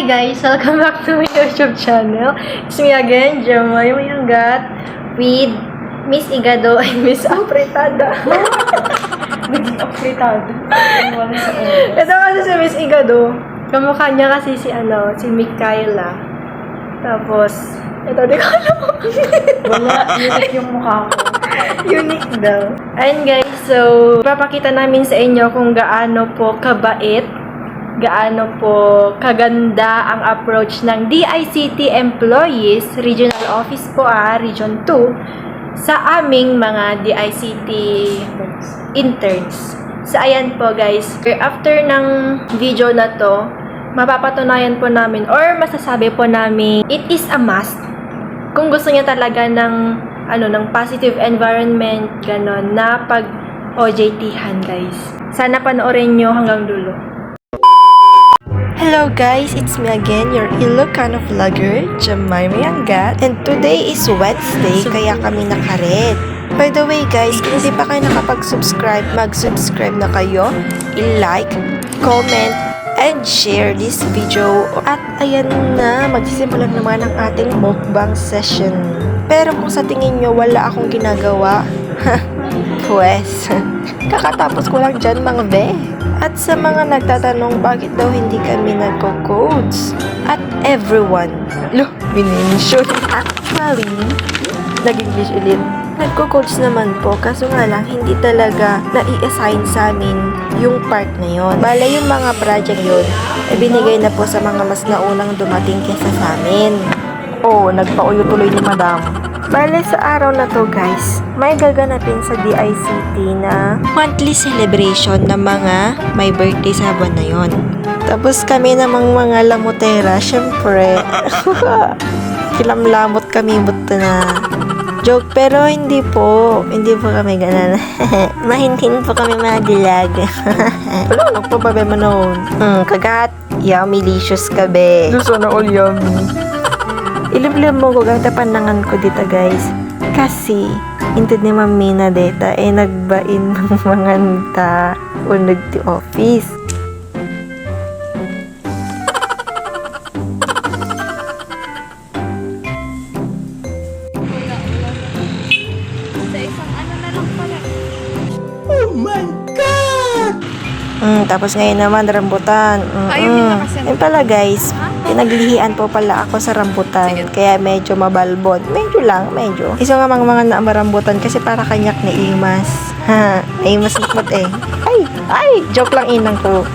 Hi guys! Welcome back to my YouTube channel. It's me again, Jeremiah Mayangat with Miss Igado and Miss Apretada. Naging apretada. Ito kasi si Miss Igado. Kamukha niya kasi si Mikaela. Tapos, ito di ko alam. Wala, unique yung mukha ko. Unique daw. Ayun guys, so papakita namin sa inyo kung gaano po kabait, gaano po kaganda ang approach ng DICT employees, regional office po Region 2, sa aming mga DICT interns. So ayan po guys, after ng video na to, mapapatunayan po namin or masasabi po namin it is a must kung gusto niya talaga ng ng positive environment, ganon, na pag OJT-han guys. Sana panoorin nyo hanggang dulo. Hello guys, it's me again, your Ilocano vlogger, Jeremiah Mayangat. And today is Wednesday, kaya kami nakared. By the way guys, kung hindi pa kayo nakapag-subscribe, mag-subscribe na kayo, i-like, comment, and share this video. At ayan na, magsisimulan naman ang ating mukbang session. Pero kung sa tingin nyo wala akong ginagawa, pues, kakatapos ko lang dyan mga be. At sa mga nagtatanong bakit daw hindi kami nagko-codes. At everyone, minention. Actually, nag-English ulit. Nagko-codes naman po, kaso nga lang hindi talaga na-i-assign sa amin yung part na yon. Bale yung mga project yun, binigay na po sa mga mas naunang dumating kesa sa amin. Nagpauyo tuloy ni madam. Bale sa araw na to guys, may gaganapin sa DICT na monthly celebration ng mga may birthday sa buwan na yon. Tapos kami namang mga lamutera, syempre, kilamlamot kami buto na joke, pero hindi po kami ganun. Mahinhin po kami mga dilag. Wala, nagpababe mo noon. Kagat, yummy licious ka be. Gusto na all yummy. Iliblim mo ko ganda panangan ko dito guys. Kasi, intid ni mami na data, nagbain mga nita o nagti office. Tapos ngayon naman, rambutan. Ayun pala guys, pinaglihian po pala ako sa rambutan. Kaya medyo mabalbon. Medyo. Iso nga mga namarambutan kasi para kanyak na imas. Naimas nakot eh. Ay! Joke lang inang ko.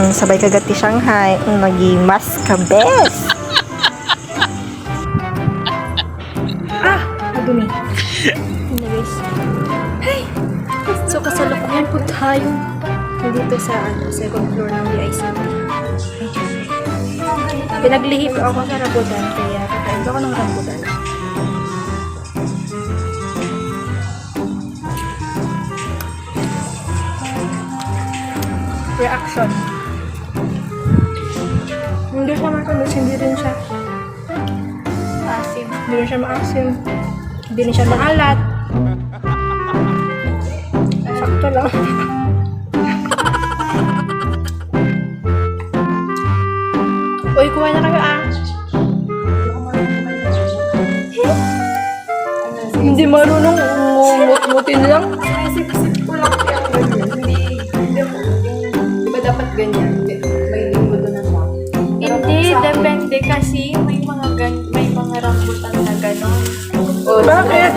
Sabay kagati Shanghai. Nagimas ka, bes! Madumi. Guys. Hey! So, kasalukuyan po tayo dito sa second floor ng DICT. Pinaglihi po ako sa rambutan, kaya kakain ako ng rambutan. Reaction. Hindi siya matamis, hindi rin siya maasim. Hindi rin siya maasim. Hindi rin siya maalat. Sakto lang. Uy, kuha na kayo Hindi marunong umut-mutin lang. Sip-sip ko lang kaya ganyan. Diba dapat ganyan? May linggo doon na lang. Hindi, depende kasi may mga rambutan na gano'n. Bakit?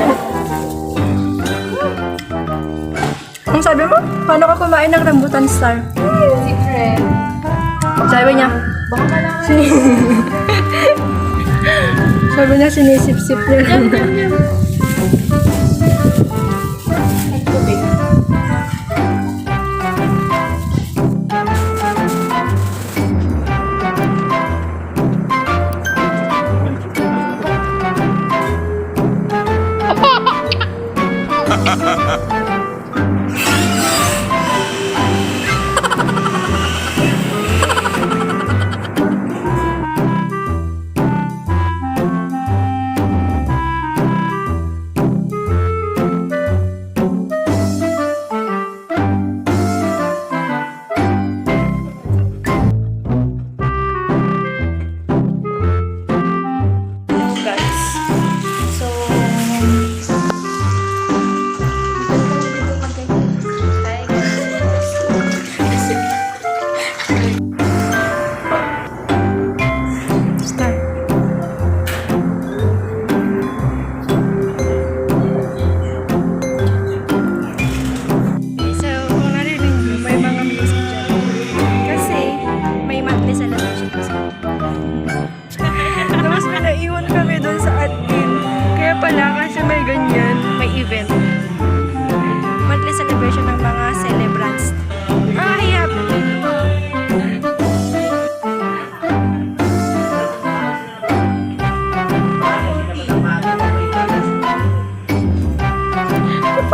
Ang sabi mo? Paano ka kumain ng rambutan star? Secret. Sabi niya, Baka malaman. sabi niya sinisip-sip niya. Ay, tubig.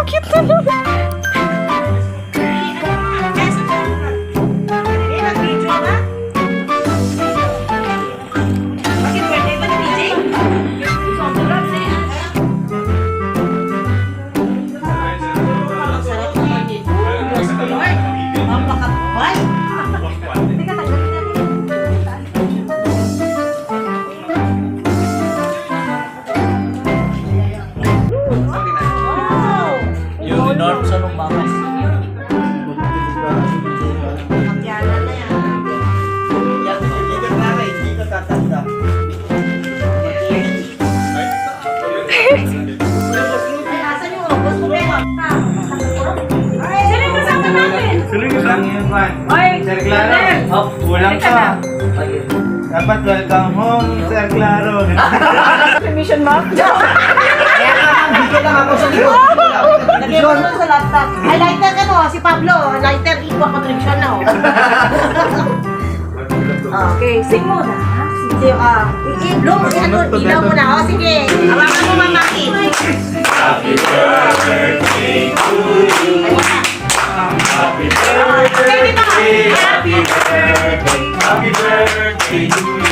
Napakit na lang. Yung norm sa lumakas. Kulang yun, Juan. Sir Claro. Kulang pa. Dapat welcome home, Sir Claro. Mission map? Bigyan lang ako sa likod. Lagyan mo lang sa laptop. Ay, lighter ka no, si Pablo. Lighter equal contribution na. Okay, sing mo na. Sige, ilaw mo na. O, sige. Hawakan mo, mamaki. Happy birthday to you. Happy birthday. Happy birthday. Happy birthday to you.